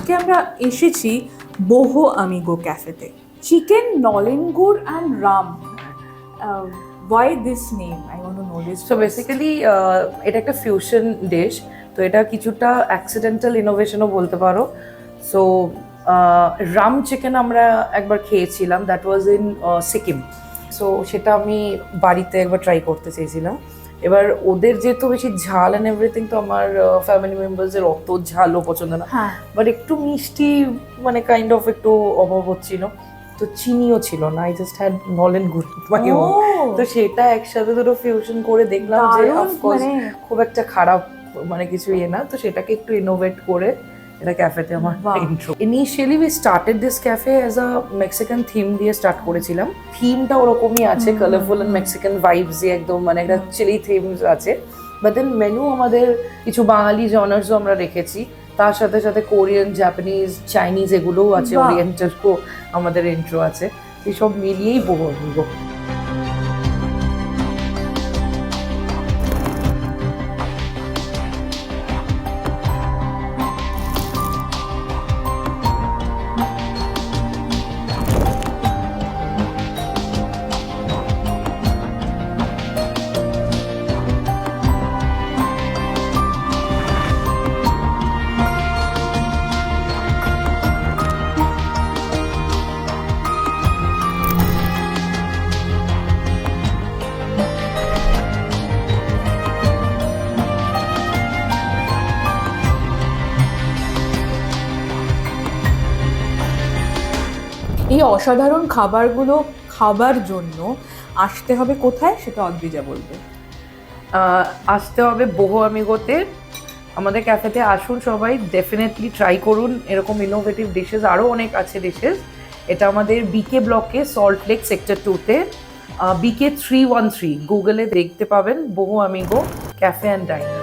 আজকে আমরা এসেছি বোহো আমিগো ক্যাফেতে। Chicken nolen gur and rum, why this name? I want to know this. So basically এটা একটা ফিউশন ডিশ, তো এটা কিছুটা অ্যাক্সিডেন্টাল ইনোভেশনও বলতে পারো। সো রাম চিকেন আমরা একবার খেয়েছিলাম, that was in Sikkim. So সেটা আমি বাড়িতে একবার ট্রাই করতে চেয়েছিলাম। এবার ওদের যেহেতু বেশি ঝাল অ্যান্ড এভরিথিং, তো আমার ফ্যামিলি মেম্বার্সের অত ঝালও পছন্দ না, বাট একটু মিষ্টি মানে কাইন্ড অফ একটু অভাব হচ্ছিল, তো চিনিও ছিল না। আই জাস্ট হ্যাড নলেন গুড়, তো সেটা একসাথে দুটো ফিউশন করে দেখলাম যে অফকোর্স খুব একটা খারাপ মানে কিছু ইয়ে না, তো সেটাকে একটু ইনোভেট করে এটা ক্যাফেতে আমার intro. Initially we started this cafe as a Mexican theme দিয়ে স্টার্ট করেছিলাম। থিমটা ওরকমই আছে, কালারফুল অ্যান্ড মেক্সিকান ভাইবস দিয়ে একদম, মানে একটা চিলি থিমস আছে। বাট দেন মেনু আমাদের কিছু বাঙালি জনার্সও আমরা রেখেছি, তার সাথে সাথে কোরিয়ান, জাপানিজ, চাইনিজ এগুলোও আছে, ওরিয়েন্টালও আমাদের ইন্ট্রো আছে। এইসব মিলিয়েই বোহো আমিগো। এই অসাধারণ খাবারগুলো খাবার জন্য আসতে হবে কোথায়, সেটা অদ্রিজা বলবে। আসতে হবে বোহো আমিগোতে, আমাদের ক্যাফেতে আসুন সবাই, ডেফিনেটলি ট্রাই করুন। এরকম ইনোভেটিভ ডিশেস আরও অনেক আছে ডিশেস। এটা আমাদের বিকে ব্লকে, সল্ট লেক সেক্টর 2-তে, বিকে 313, গুগলে দেখতে পাবেন বোহো আমিগো ক্যাফে অ্যান্ড ডাইনার।